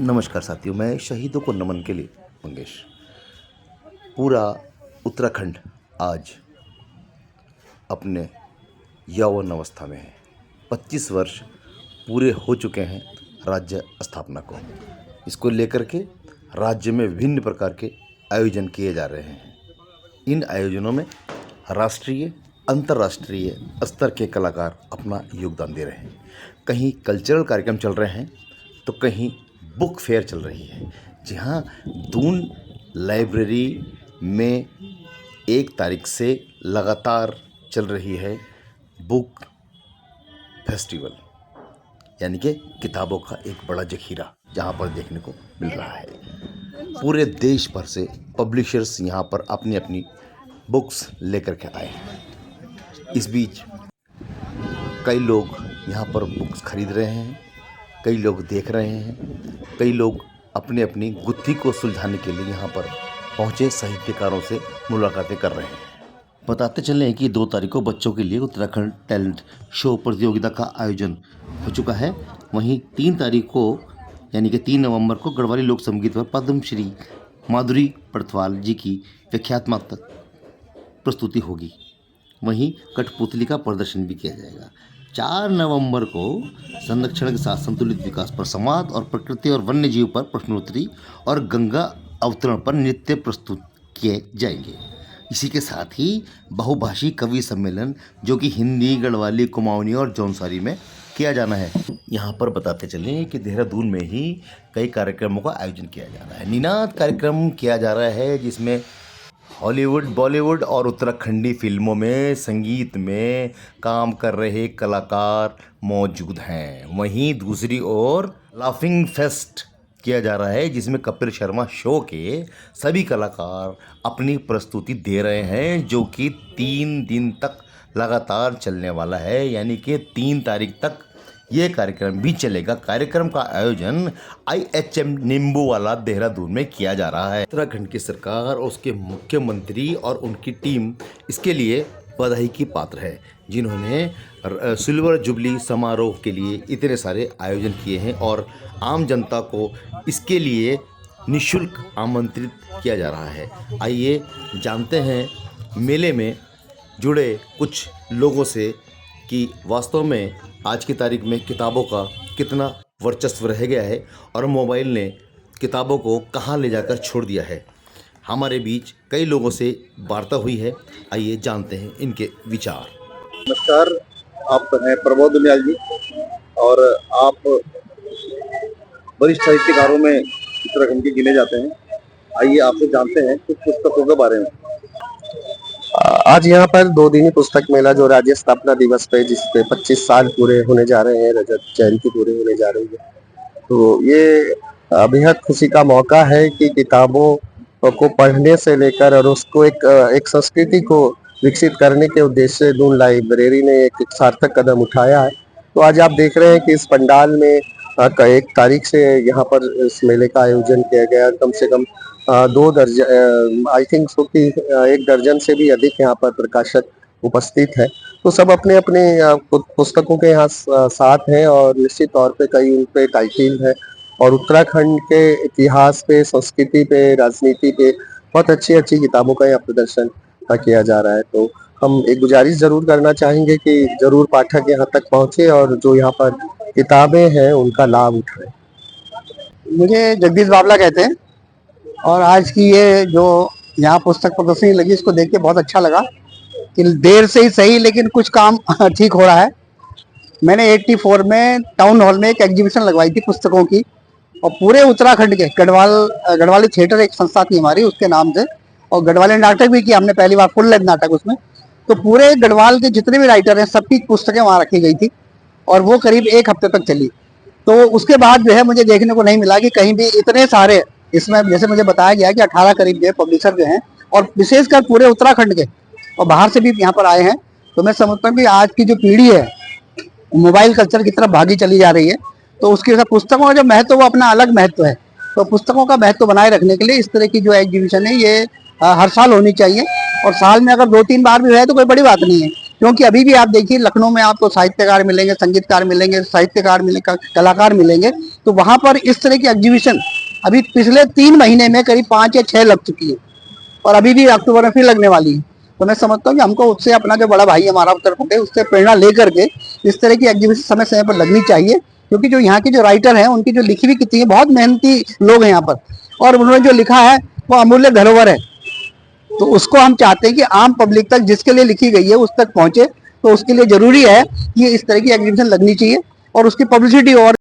नमस्कार साथियों, मैं शहीदों को नमन के लिए मंगेश। पूरा उत्तराखंड आज अपने यौवन अवस्था में है। 25 वर्ष पूरे हो चुके हैं राज्य स्थापना को। इसको लेकर के राज्य में विभिन्न प्रकार के आयोजन किए जा रहे हैं। इन आयोजनों में राष्ट्रीय अंतर्राष्ट्रीय स्तर के कलाकार अपना योगदान दे रहे हैं। कहीं कल्चरल कार्यक्रम चल रहे हैं तो कहीं बुक फेयर चल रही है। जी हाँ, दून लाइब्रेरी में 1 तारीख से लगातार चल रही है बुक फेस्टिवल, यानी कि किताबों का एक बड़ा जखीरा जहाँ पर देखने को मिल रहा है। पूरे देश भर से पब्लिशर्स यहाँ पर अपनी अपनी बुक्स लेकर के आए हैं। इस बीच कई लोग यहाँ पर बुक्स खरीद रहे हैं, कई लोग देख रहे हैं, कई लोग अपनी अपनी गुत्थी को सुलझाने के लिए यहाँ पर पहुँचे साहित्यकारों से मुलाकातें कर रहे हैं। बताते चलें कि 2 तारीख को बच्चों के लिए उत्तराखंड टैलेंट शो प्रतियोगिता का आयोजन हो चुका है। वहीं 3 तारीख को यानी कि 3 नवंबर को गढ़वाली लोक संगीत पर पद्मश्री माधुरी पड़थवाल जी की व्याख्यात्मक प्रस्तुति होगी। वहीं कठपुतली का प्रदर्शन भी किया जाएगा। 4 नवंबर को संरक्षण के साथ संतुलित विकास पर संवाद और प्रकृति और वन्य जीव पर प्रश्नोत्तरी और गंगा अवतरण पर नृत्य प्रस्तुत किए जाएंगे। इसी के साथ ही बहुभाषी कवि सम्मेलन जो कि हिंदी, गढ़वाली, कुमाऊनी और जौनसारी में किया जाना है। यहाँ पर बताते चलें कि देहरादून में ही कई कार्यक्रमों का आयोजन किया जा रहा है। निनाद कार्यक्रम किया जा रहा है जिसमें हॉलीवुड, बॉलीवुड और उत्तराखंडी फिल्मों में संगीत में काम कर रहे कलाकार मौजूद हैं। वहीं दूसरी ओर लाफिंग फेस्ट किया जा रहा है जिसमें कपिल शर्मा शो के सभी कलाकार अपनी प्रस्तुति दे रहे हैं, जो कि 3 दिन तक लगातार चलने वाला है। यानी कि 3 तारीख तक ये कार्यक्रम भी चलेगा। कार्यक्रम का आयोजन IHM नींबूवाला देहरादून में किया जा रहा है। उत्तराखंड की सरकार और उसके मुख्यमंत्री और उनकी टीम इसके लिए बधाई की पात्र है, जिन्होंने सिल्वर जुबली समारोह के लिए इतने सारे आयोजन किए हैं और आम जनता को इसके लिए निःशुल्क आमंत्रित किया जा रहा है। आइए जानते हैं मेले में जुड़े कुछ लोगों से कि वास्तव में आज की तारीख में किताबों का कितना वर्चस्व रह गया है और मोबाइल ने किताबों को कहाँ ले जाकर छोड़ दिया है। हमारे बीच कई लोगों से वार्ता हुई है, आइए जानते हैं इनके विचार। नमस्कार, आप हैं प्रबोध दुनियाल जी और आप वरिष्ठ साहित्यकारों में उत्तराखंड के गिने जाते हैं। आइए आपसे जानते हैं कुछ पुस्तकों के बारे में। आज यहाँ पर 2 दिनी पुस्तक मेला जो राज्य स्थापना दिवस पे जिसपे 25 साल पूरे होने जा रहे हैं, रजत जयंती पूरी होने जा रही है, तो ये बेहद खुशी का मौका है कि किताबों को पढ़ने से लेकर और उसको एक संस्कृति को विकसित करने के उद्देश्य से दून लाइब्रेरी ने एक सार्थक कदम उठाया है। तो आज आप देख रहे हैं कि इस पंडाल में 1 तारीख से यहाँ पर इस मेले का आयोजन किया गया। कम से कम 2 दर्जन आई थिंक सो कि 1 दर्जन से भी अधिक यहाँ पर प्रकाशक उपस्थित है। तो सब अपने अपने पुस्तकों के यहाँ साथ हैं और निश्चित तौर पे कई उन पे टाइटिल है और उत्तराखंड के इतिहास पे, संस्कृति पे, राजनीति पे बहुत अच्छी अच्छी किताबों का यहाँ प्रदर्शन किया जा रहा है। तो हम एक गुजारिश जरूर करना चाहेंगे कि जरूर पाठक यहाँ तक पहुँचे और जो यहाँ पर किताबें हैं उनका लाभ उठाएं। मुझे जगदीश बावला कहते हैं और आज की ये जो यहाँ पुस्तक प्रदर्शनी लगी इसको देख के बहुत अच्छा लगा कि देर से ही सही लेकिन कुछ काम ठीक हो रहा है। मैंने 84 में टाउन हॉल में एक एग्जीबिशन लगवाई थी पुस्तकों की और पूरे उत्तराखंड के गढ़वाली थिएटर एक संस्था थी हमारी, उसके नाम से, और गढ़वाली नाटक भी किया हमने पहली बार फुल लेंथ नाटक उसमें। तो पूरे गढ़वाल के जितने भी राइटर हैं सबकी पुस्तकें वहाँ रखी गई थी और वो करीब 1 हफ्ते तक चली। तो उसके बाद जो है मुझे देखने को नहीं मिला कि कहीं भी इतने सारे इसमें, जैसे मुझे बताया गया कि 18 करीब जो पब्लिशर जो हैं और विशेषकर पूरे उत्तराखंड के और बाहर से भी यहाँ पर आए हैं। तो मैं समझता हूँ कि आज की जो पीढ़ी है मोबाइल कल्चर की तरफ भागी चली जा रही है, तो उसके साथ पुस्तकों का जो महत्व वो अपना अलग महत्व है। तो पुस्तकों का महत्व बनाए रखने के लिए इस तरह की जो एग्जीबिशन है ये हर साल होनी चाहिए और साल में अगर 2-3 बार भी है तो कोई बड़ी बात नहीं है, क्योंकि अभी भी आप देखिए लखनऊ में आपको साहित्यकार मिलेंगे, संगीतकार मिलेंगे, साहित्यकार मिलेंगे, कलाकार मिलेंगे, तो तो वहां पर इस तरह की एग्जीबिशन अभी पिछले 3 महीने में करीब 5 या 6 लग चुकी है और अभी भी अक्टूबर में फिर लगने वाली है। तो मैं समझता हूँ कि हमको उससे अपना जो बड़ा भाई हमारा उत्तर प्रदेश, उससे प्रेरणा लेकर के इस तरह की एग्जीबिशन समय समय पर लगनी चाहिए, क्योंकि जो यहाँ के जो राइटर हैं उनकी जो लिखी हुई किताबें, बहुत मेहनती लोग हैं यहाँ पर और उन्होंने जो लिखा है वो अमूल्य धरोहर है। तो उसको हम चाहते हैं कि आम पब्लिक तक जिसके लिए लिखी गई है उस तक पहुंचे। तो उसके लिए जरूरी है कि इस तरह की एग्जीबिशन लगनी चाहिए और उसकी पब्लिसिटी और